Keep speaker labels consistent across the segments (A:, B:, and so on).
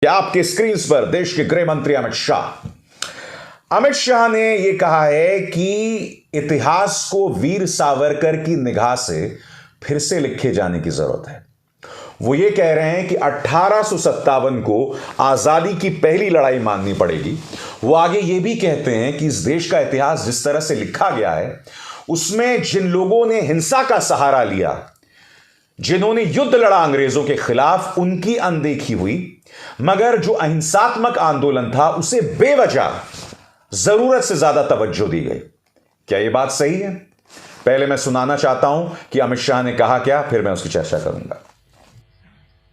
A: क्या आपके स्क्रीन पर देश के गृह मंत्री अमित शाह ने यह कहा है कि इतिहास को वीर सावरकर की निगाह से फिर से लिखे जाने की जरूरत है। वो ये कह रहे हैं कि 1857 को आजादी की पहली लड़ाई माननी पड़ेगी। वो आगे ये भी कहते हैं कि इस देश का इतिहास जिस तरह से लिखा गया है उसमें जिन लोगों ने हिंसा का सहारा लिया, जिन्होंने युद्ध लड़ा अंग्रेजों के खिलाफ, उनकी अनदेखी हुई, मगर जो अहिंसात्मक आंदोलन था उसे बेवजह जरूरत से ज्यादा तवज्जो दी गई। क्या यह बात सही है? पहले मैं सुनाना चाहता हूं कि अमित शाह ने कहा क्या, फिर मैं उसकी चर्चा करूंगा।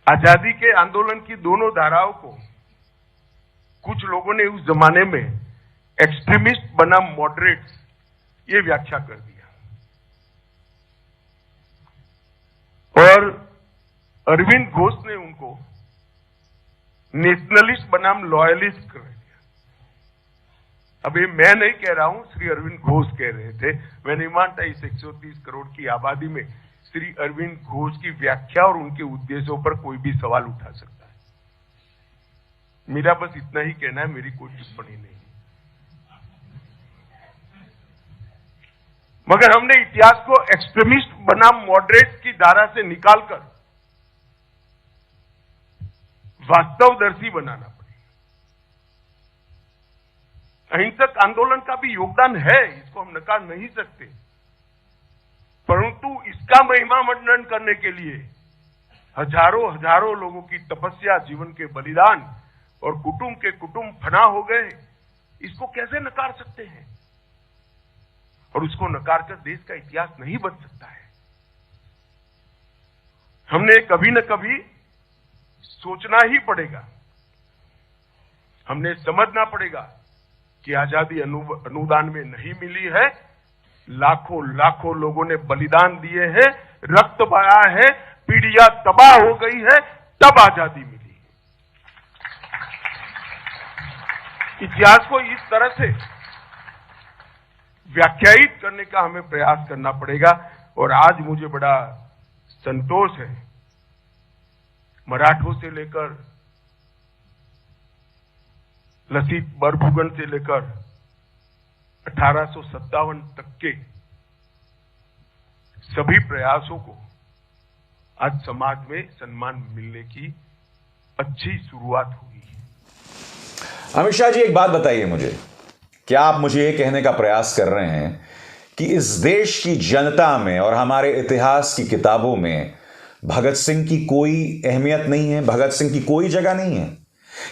B: आजादी के आंदोलन की दोनों धाराओं को कुछ लोगों ने उस जमाने में एक्सट्रीमिस्ट बनाम मॉडरेट्स ये व्याख्या कर दिया और अरविंद घोष ने उनको नेशनलिस्ट बनाम लॉयलिस्ट कर दिया। अब ये मैं नहीं कह रहा हूं, श्री अरविंद घोष कह रहे थे। मैं नहीं मानता इस 130 करोड़ की आबादी में श्री अरविंद घोष की व्याख्या और उनके उद्देश्यों पर कोई भी सवाल उठा सकता है। मेरा बस इतना ही कहना है, मेरी कोई टिप्पणी नहीं। मगर हमने इतिहास को एक्सट्रीमिस्ट बनाम मॉडरेट की धारा से निकालकर वास्तवदर्शी बनाना पड़ेगा। अहिंसक आंदोलन का भी योगदान है, इसको हम नकार नहीं सकते, परंतु इसका महिमा मंडन करने के लिए हजारों लोगों की तपस्या, जीवन के बलिदान और कुटुंब के कुटुंब फना हो गए, इसको कैसे नकार सकते हैं? और उसको नकार कर देश का इतिहास नहीं बन सकता है। हमने कभी न कभी सोचना ही पड़ेगा, हमने समझना पड़ेगा कि आजादी अनुदान में नहीं मिली है। लाखों लोगों ने बलिदान दिए हैं, रक्त बहाया है, पीढ़ियां तबाह हो गई है, तब आजादी मिली। इतिहास को इस तरह से व्याख्यायित करने का हमें प्रयास करना पड़ेगा। और आज मुझे बड़ा संतोष है, मराठों से लेकर लसित बरफुकन से लेकर 1857 तक के सभी प्रयासों को आज समाज में सम्मान मिलने की अच्छी शुरुआत हुई है।
A: अमित शाह जी, एक बात बताइए मुझे, क्या आप मुझे यह कहने का प्रयास कर रहे हैं कि इस देश की जनता में और हमारे इतिहास की किताबों में भगत सिंह की कोई अहमियत नहीं है, भगत सिंह की कोई जगह नहीं है?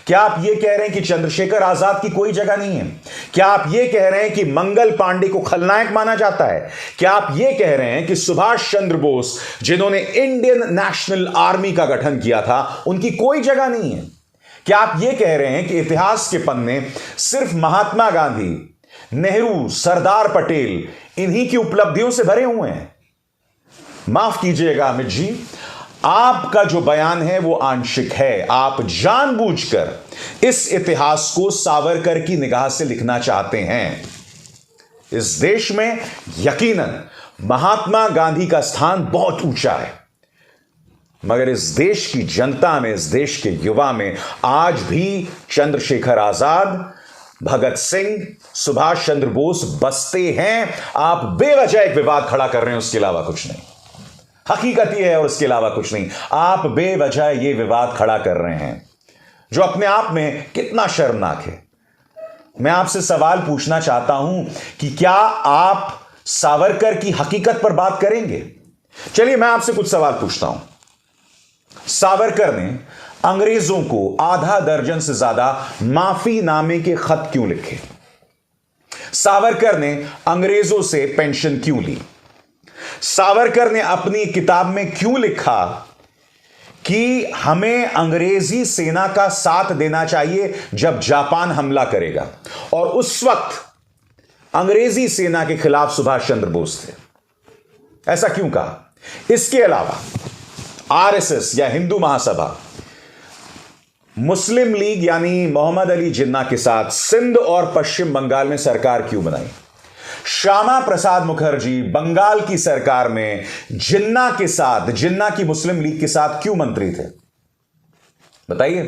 A: क्या आप यह कह रहे हैं कि चंद्रशेखर आजाद की कोई जगह नहीं है? क्या आप यह कह रहे हैं कि मंगल पांडे को खलनायक माना जाता है? क्या आप यह कह रहे हैं कि सुभाष चंद्र बोस, जिन्होंने इंडियन नेशनल आर्मी का गठन किया था, उनकी कोई जगह नहीं है? क्या आप यह कह रहे हैं कि इतिहास के पन्ने सिर्फ महात्मा गांधी, नेहरू, सरदार पटेल, इन्हीं की उपलब्धियों से भरे हुए हैं? माफ कीजिएगा अमित जी, आपका जो बयान है वो आंशिक है। आप जानबूझकर इस इतिहास को सावरकर की निगाह से लिखना चाहते हैं। इस देश में यकीनन महात्मा गांधी का स्थान बहुत ऊंचा है, मगर इस देश की जनता में, इस देश के युवा में आज भी चंद्रशेखर आजाद, भगत सिंह, सुभाष चंद्र बोस बसते हैं। आप बेवजह एक विवाद खड़ा कर रहे हैं, उसके अलावा कुछ नहीं। हकीकत यह है और इसके अलावा कुछ नहीं। आप बेवजह यह विवाद खड़ा कर रहे हैं, जो अपने आप में कितना शर्मनाक है। मैं आपसे सवाल पूछना चाहता हूं कि क्या आप सावरकर की हकीकत पर बात करेंगे? चलिए मैं आपसे कुछ सवाल पूछता हूं। सावरकर ने अंग्रेजों को आधा दर्जन से ज्यादा माफी नामे के खत क्यों लिखे? सावरकर ने अंग्रेजों से पेंशन क्यों ली? सावरकर ने अपनी किताब में क्यों लिखा कि हमें अंग्रेजी सेना का साथ देना चाहिए जब जापान हमला करेगा, और उस वक्त अंग्रेजी सेना के खिलाफ सुभाष चंद्र बोस थे? ऐसा क्यों कहा? इसके अलावा आरएसएस या हिंदू महासभा, मुस्लिम लीग यानी मोहम्मद अली जिन्ना के साथ सिंध और पश्चिम बंगाल में सरकार क्यों बनाई? श्यामा प्रसाद मुखर्जी बंगाल की सरकार में जिन्ना के साथ, जिन्ना की मुस्लिम लीग के साथ क्यों मंत्री थे? बताइए।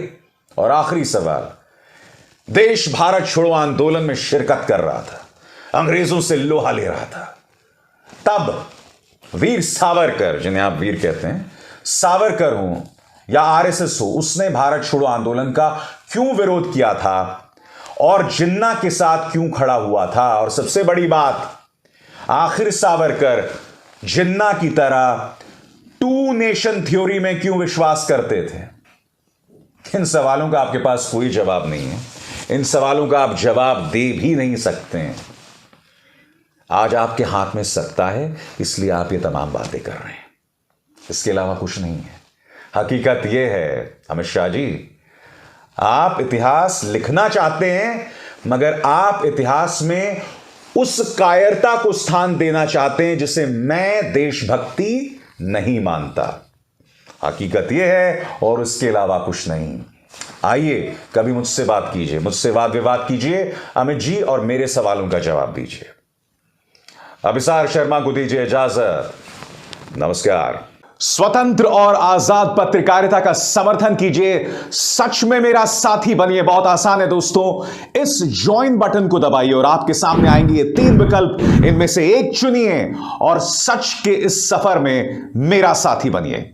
A: और आखिरी सवाल, देश भारत छोड़ो आंदोलन में शिरकत कर रहा था, अंग्रेजों से लोहा ले रहा था, तब वीर सावरकर, जिन्हें आप वीर कहते हैं, सावरकर हो या आरएसएस हो, उसने भारत छोड़ो आंदोलन का क्यों विरोध किया था और जिन्ना के साथ क्यों खड़ा हुआ था? और सबसे बड़ी बात, आखिर सावरकर जिन्ना की तरह टू नेशन थ्योरी में क्यों विश्वास करते थे? इन सवालों का आपके पास कोई जवाब नहीं है, इन सवालों का आप जवाब दे भी नहीं सकते हैं। आज आपके हाथ में सत्ता है, इसलिए आप ये तमाम बातें कर रहे हैं, इसके अलावा कुछ नहीं है। हकीकत यह है अमित शाह जी, आप इतिहास लिखना चाहते हैं, मगर आप इतिहास में उस कायरता को स्थान देना चाहते हैं जिसे मैं देशभक्ति नहीं मानता। हकीकत यह है और उसके अलावा कुछ नहीं। आइए कभी मुझसे बात कीजिए, मुझसे वाद विवाद कीजिए अमित जी, और मेरे सवालों का जवाब दीजिए। अभिसार शर्मा को दीजिए इजाजत। नमस्कार। स्वतंत्र और आजाद पत्रकारिता का समर्थन कीजिए, सच में मेरा साथी बनिए। बहुत आसान है दोस्तों, इस ज्वाइन बटन को दबाइए और आपके सामने आएंगे ये 3 विकल्प, इनमें से एक चुनिए और सच के इस सफर में मेरा साथी बनिए।